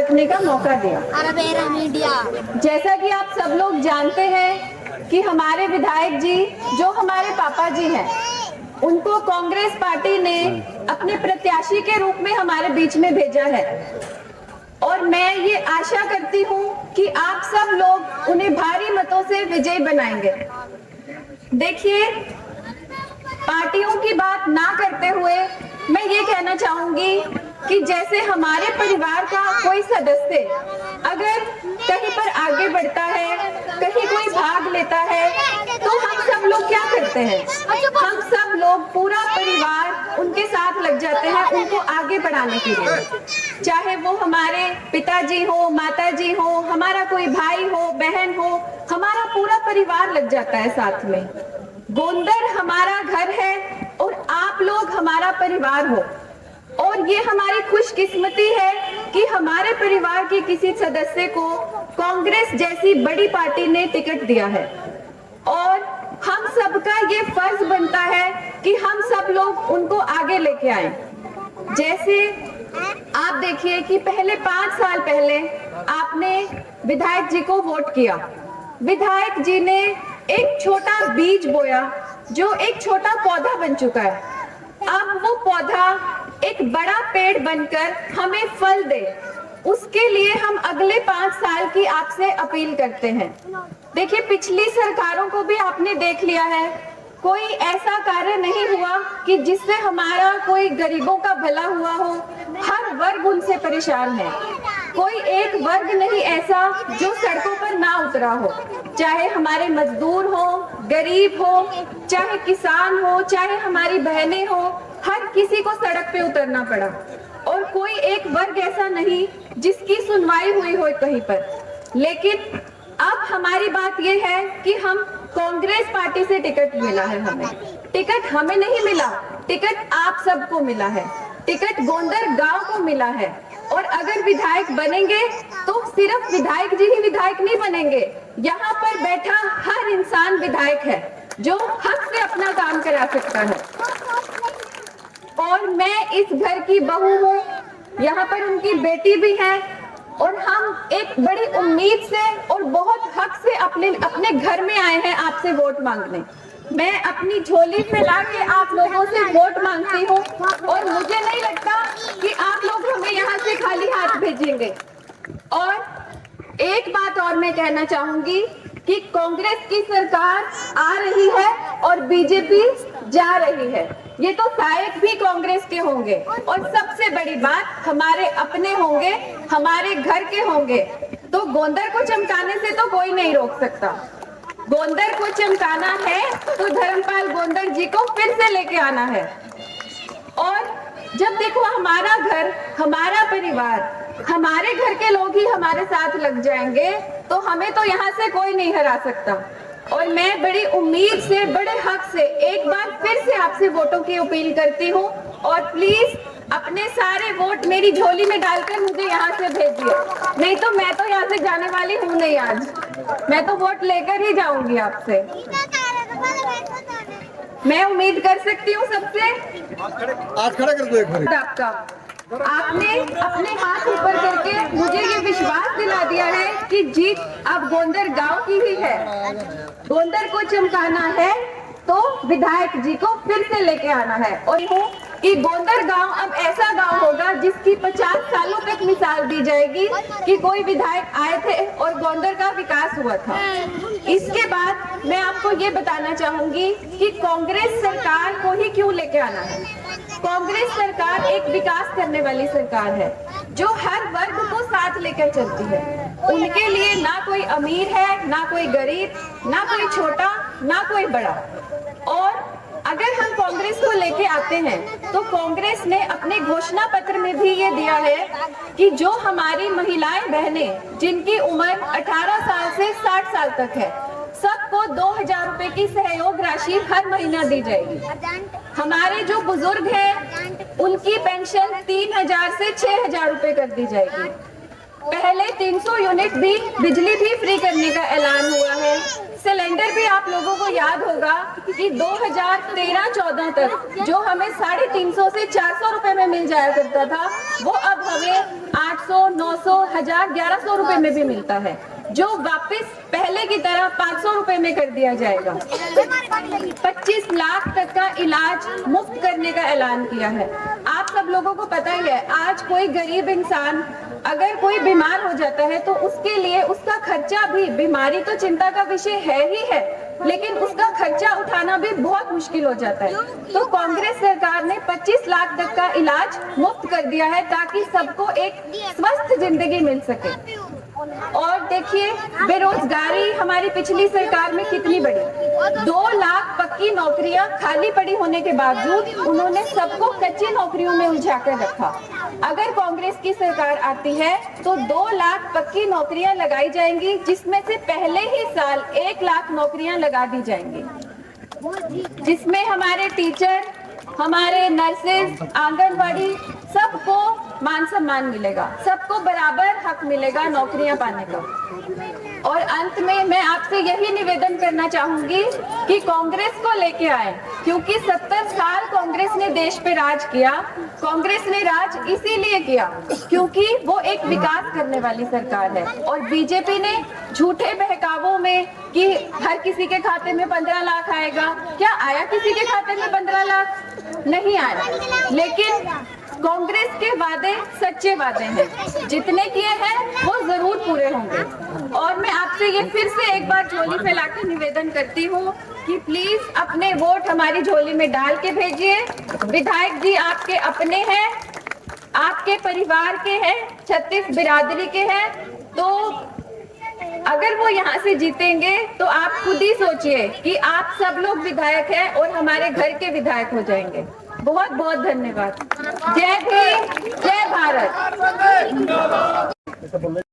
रखने का मौका दिया। जैसा कि आप सब लोग जानते हैं कि हमारे विधायक जी जो हमारे पापा जी हैं, उनको कांग्रेस पार्टी ने अपने प्रत्याशी के रूप में हमारे बीच में भेजा है और मैं ये आशा करती हूँ कि आप सब लोग उन्हें भारी मतों से विजयी बनाएंगे। देखिए, पार्टियों की बात ना करते हुए मैं ये कहना चाहूंगी कि जैसे हमारे परिवार का कोई सदस्य अगर कहीं पर आगे बढ़ता है, कहीं कोई भाग लेता है, तो हम सब लोग क्या करते हैं? हम सब लोग पूरा परिवार उनके साथ लग जाते हैं उनको आगे बढ़ाने के लिए। चाहे वो हमारे पिताजी हो, माताजी हो, हमारा कोई भाई हो, बहन हो, हमारा पूरा परिवार लग जाता है साथ में। गोंदर हमारा घर है और आप लोग हमारा परिवार हो और ये हमारी खुशकिस्मती है कि हमारे परिवार के किसी सदस्य को कांग्रेस जैसी बड़ी पार्टी ने टिकट दिया है और हम सबका ये फर्ज बनता है कि हम सब लोग उनको आगे लेके आए। जैसे आप देखिए कि पहले 5 साल पहले आपने विधायक जी को वोट किया। विधायक जी ने एक छोटा बीज बोया जो एक छोटा पौधा बन चुका है। अब वो पौधा एक बड़ा पेड़ बनकर हमें फल दे, उसके लिए हम अगले 5 साल की आपसे अपील करते हैं। देखिए, पिछली सरकारों को भी आपने देख लिया है, कोई ऐसा कार्य नहीं हुआ कि जिससे हमारा कोई गरीबों का भला हुआ हो। हर वर्ग उनसे परेशान है, कोई एक वर्ग नहीं ऐसा जो सड़कों पर ना उतरा हो, चाहे हमारे मजदूर हो, गरीब हो, चाहे किसान हो, चाहे हमारी बहनें हो, हर किसी को सड़क पे उतरना पड़ा और कोई एक वर्ग ऐसा नहीं जिसकी सुनवाई हुई हो कहीं पर। लेकिन अब हमारी बात यह है कि हम कांग्रेस पार्टी से टिकट मिला है, हमें टिकट हमें नहीं मिला, टिकट आप सबको मिला है, टिकट गोंदर गांव को मिला है। और अगर विधायक बनेंगे तो सिर्फ विधायक जी ही विधायक नहीं बनेंगे, यहाँ पर बैठा हर इंसान विधायक है जो हक से अपना काम करा सकता है। और मैं इस घर की बहू हूँ, यहाँ पर उनकी बेटी भी है और हम एक बड़ी उम्मीद से और बहुत हक से अपने घर में आए हैं आपसे वोट मांगने। मैं अपनी झोली फैला के आप लोगों से वोट मांगती हूँ और मुझे नहीं लगता कि आप लोग हमें यहाँ से खाली हाथ भेजेंगे। और एक बात और मैं कहना चाहूंगी कि कांग्रेस की सरकार आ रही है और बीजेपी जा रही है। ये तो सहायक भी कांग्रेस के होंगे और सबसे बड़ी बात हमारे अपने होंगे, हमारे घर के होंगे। तो गोंदर को चमकाने से तो कोई नहीं रोक सकता। गोंदर को चमकाना है तो धर्मपाल गोंदर जी को फिर से लेके आना है। और जब देखो हमारा घर, हमारा परिवार, हमारे घर के लोग ही हमारे साथ लग जाएंगे तो हमें तो यहाँ से कोई नहीं हरा सकता। और मैं बड़ी उम्मीद से, बड़े हक से एक बार फिर से आपसे वोटों की अपील करती हूँ और प्लीज अपने सारे वोट मेरी झोली में डालकर मुझे यहाँ से भेजिए, नहीं तो मैं तो यहाँ से जाने वाली हूँ नहीं। आज मैं तो वोट लेकर ही जाऊंगी आपसे। मैं उम्मीद कर सकती हूँ सबसे, आज खड़ा कर दो एक बार। आपका आपने अपने हाथ ऊपर करके मुझे ये विश्वास दिला दिया है कि जीत अब गोंदर गांव की ही है। गोंदर को चमकाना है तो विधायक जी को फिर से लेके आना है और कि गोंदर गांव अब ऐसा गांव होगा जिसकी 50 सालों तक मिसाल दी जाएगी कि कोई विधायक आए थे और गोंदर का विकास हुआ था। इसके बाद मैं आपको ये बताना चाहूंगी कि कांग्रेस सरकार को ही क्यों लेके आना है। कांग्रेस सरकार एक विकास करने वाली सरकार है जो हर वर्ग को साथ लेकर चलती है। उनके लिए ना कोई अमीर है, ना कोई गरीब, ना कोई छोटा, ना कोई बड़ा। और अगर हम कांग्रेस को लेके आते हैं तो कांग्रेस ने अपने घोषणा पत्र में भी ये दिया है कि जो हमारी महिलाएं बहनें जिनकी उम्र 18 साल से 60 साल तक है, सबको 2000 रुपए की सहयोग राशि हर महीना दी जाएगी। हमारे जो बुजुर्ग हैं उनकी पेंशन 3000 से 6000 रुपए कर दी जाएगी। पहले 300 यूनिट भी बिजली भी फ्री करने का ऐलान हुआ है। सिलेंडर भी आप लोगों को याद होगा कि 2013-14 तक जो हमें 350 से 400 रुपए में मिल जाया करता था, वो अब हमें 800, 900, 1000, 1100 रुपए में भी मिलता है, जो वापस पहले की तरह 500 रुपए में कर दिया जाएगा। 25 लाख तक का इलाज मुफ्त करने का ऐलान किया है। आप सब लोगों को पता ही है, आज कोई गरीब इंसान अगर कोई बीमार हो जाता है तो उसके लिए उसका खर्चा भी, बीमारी तो चिंता का विषय है ही है, लेकिन उसका खर्चा उठाना भी बहुत मुश्किल हो जाता है। तो कांग्रेस सरकार ने 25 लाख तक का इलाज मुफ्त कर दिया है ताकि सबको एक स्वस्थ जिंदगी मिल सके। और देखिए बेरोजगारी हमारी पिछली सरकार में कितनी बढ़ी। 2 लाख पक्की नौकरियां खाली पड़ी होने के बावजूद उन्होंने सबको कच्ची नौकरियों में उलझा कर रखा। अगर कांग्रेस की सरकार आती है तो 2 लाख पक्की नौकरियां लगाई जाएंगी, जिसमें से पहले ही साल 1 लाख नौकरियां लगा दी जाएंगी, जिसमें हमारे टीचर, हमारे नर्सेज, आंगनवाड़ी, सबको मान सम्मान मिलेगा, सबको बराबर हक मिलेगा नौकरियां पाने का। और अंत में मैं आपसे यही निवेदन करना चाहूंगी कि कांग्रेस को लेके आए, क्योंकि 70 साल कांग्रेस ने देश पे राज किया। कांग्रेस ने राज इसीलिए किया क्योंकि वो एक विकास करने वाली सरकार है, और बीजेपी ने झूठे बहकावों में कि हर किसी के खाते में 15 लाख आएगा, क्या आया किसी के खाते में 15 लाख? नहीं आया। लेकिन कांग्रेस के वादे सच्चे वादे हैं, जितने किए हैं वो जरूर पूरे होंगे। और मैं आपसे ये फिर से एक बार झोली फैला के निवेदन करती हूँ कि प्लीज अपने वोट हमारी झोली में डाल के भेजिए। विधायक जी आपके अपने हैं, आपके परिवार के हैं, 36 बिरादरी के हैं, तो अगर वो यहाँ से जीतेंगे तो आप खुद ही सोचिए कि आप सब लोग विधायक हैं और हमारे घर के विधायक हो जाएंगे। बहुत बहुत धन्यवाद। जय भीम, जय भारत।